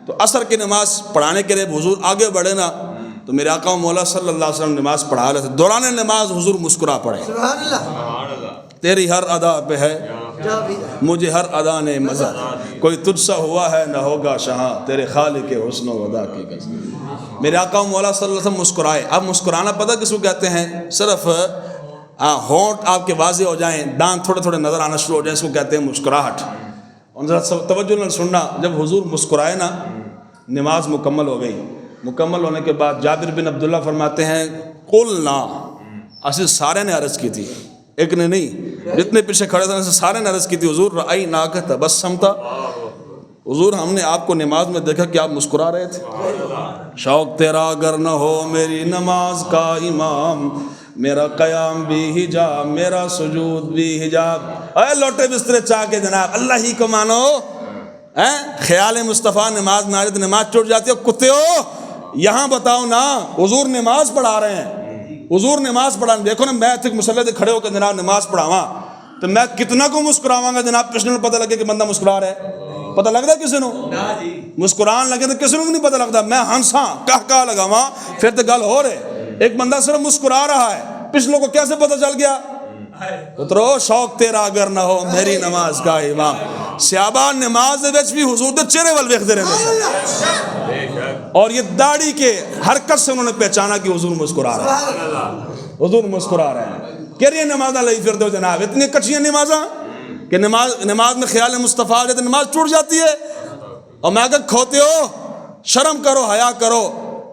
تو عصر کی نماز پڑھانے کے لیے حضور آگے بڑھے نا تو میرے آقا و مولا صلی اللہ علیہ وسلم نماز پڑھا رہے تھے، دوران نماز حضور مسکرا پڑے، سبحان اللہ، تیری ہر ادا پہ ہے مجھے ہر ادا نے مزہ، کوئی تجھ سا ہوا ہے نہ ہوگا شہاں، تیرے خالق حسن و ادا کی قسم۔ میرے آقا و مولا صلی اللہ علیہ وسلم مسکرائے۔ اب مسکرانا پتہ کس کو کہتے ہیں؟ صرف ہونٹ آپ کے واضح ہو جائیں، دانت تھوڑے تھوڑے نظر آنا شروع ہو جائیں، اس کو کہتے ہیں مسکراہٹ۔ اور ذرا توجہ نہ سننا، جب حضور مسکرائے نا نماز مکمل ہو گئی، مکمل ہونے کے بعد جابر بن عبداللہ فرماتے ہیں قلنا، اصل سارے نے عرض کی تھی، ایک نے نہیں، جتنے پیچھے کھڑے تھے سارے نے عرض کی تھی، حضور رأیناک تبسمتا، حضور ہم نے آپ کو نماز میں دیکھا کہ آپ مسکرا رہے تھے۔ شوق تیرا اگر نہ ہو میری نماز کا امام، میرا قیام بھی حجاب، میرا سجود بھی حجاب۔ اے لوٹے بسترے چاہ کے جناب اللہ ہی کو مانو، خیال مصطفیٰ نماز میں آ رہی تو نماز ٹوٹ جاتی ہے، کتے ہو یہاں بتاؤ نا، حضور نماز پڑھا رہے ہیں، حضور نماز پڑھا، دیکھو نا میں ایک مسلح سے کھڑے ہو کے جناب نماز پڑھاواں تو میں کتنا کو مسکراواں گا جناب، کس نے پتہ لگے کہ بندہ مسکرا رہا ہے؟ پتہ لگتا ہے کسی نے؟ مسکران لگے تو کسی نے نہیں پتہ لگتا، میں ہنساں کہا لگاواں پھر تو گل ہو رہے، ایک بندہ صرف مسکرا رہا ہے، پچھلوں کو کیسے پتہ چل گیا؟ اترو شوق تیرا اگر نہ ہو میری نماز کا امام۔ صحابہ نماز دے وچ بھی حضور دے چہرے ول ویکھدے رہندے، اور یہ داڑھی کے حرکت سے انہوں نے پہچانا کہ حضور مسکرا رہے ہیں، حضور مسکرا رہے ہیں۔ کہہ نمازاں لئی پھرتے ہو جناب، اتنی کچیاں نمازاں کہ نماز میں خیال مصطفیٰ آ جائے تو نماز ٹوٹ جاتی ہے، اور میں کہ کھوتے ہو، شرم کرو، حیا کرو،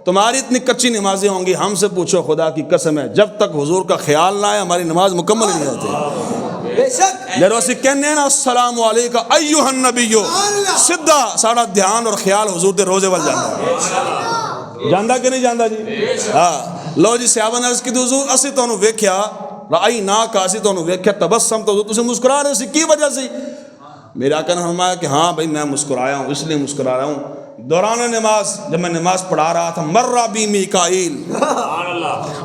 تمہاری اتنی کچی نمازیں ہوں گی، ہم سے پوچھو خدا کی قسم ہے جب تک حضور کا خیال نہ آئے ہماری نماز مکمل نہیں ہوتی۔ بے شک میرے واسطے کہنے ہیں نا السلام علیکہ ایھا النبی، سیدھا ساڑا دھیان اور خیال حضور دے روزے وال جاندا ہے، جاندا کہ نہیں جاندا جی؟ ہاں لو جی صحابہ نے عرض کی حضور اسی تانوں ویکھیا، رأیناک اسی تانوں ویکھیا تبسم تو تسی مسکرا رہے سی، کی وجہ سے؟ میرے آقا نے فرمایا کہ ہاں بھائی میں مسکرایا ہوں، اس لیے مسکرا رہا ہوں، دوران نماز جب میں نماز پڑھا رہا تھا مر بی میکائیل،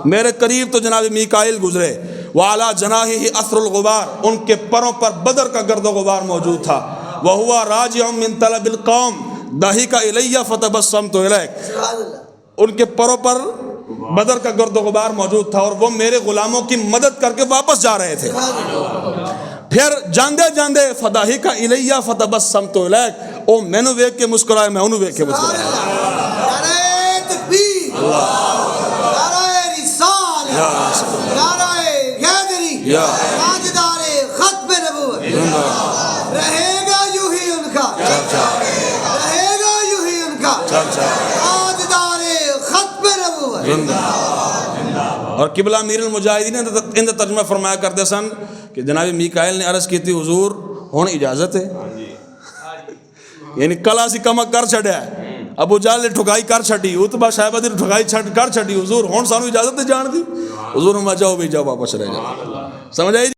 میرے قریب تو جناب میکائیل گزرے، وعلی جناحہ اثر الغبار، ان کے پروں پر بدر کا گرد و غبار موجود تھا، وہو راجع من طلب القوم ضحک الی فتبسمت الیک، ان کے پروں پر بدر کا گرد و غبار موجود تھا اور وہ میرے غلاموں کی مدد کر کے واپس جا رہے تھے، پھر جاندے جاندے فضحک الی فتبسمت الیک، او مینوں ویکھ کے مسکرائے، میں انہوں ویکھ کے مسکرایا۔ نعرہ تکبیر، نعرہ رسالت، نعرہ حیدری، تاجدار ختم نبوت، رہے گا یوں ہی ان کا، رہے گا یوں ہی ان کا تاجدار ختم نبوت۔ اور قبلہ امیر المجاہدین ان ترجمہ فرمایا کرتے سن کہ جناب میکائیل نے عرض کی تھی حضور ہن اجازت ہے، یعنی کل اسی کم کر چھڈیا ہے، ابو جہل نے ٹھکائی کر چھڈی، عتبہ شیبہ دی ٹھکائی کر چھڈی، حضور ہن سانو اجازت ہے جان دی، حضور میں جاؤ بھی جاؤ واپس رہ جاؤ، سمجھ آئی؟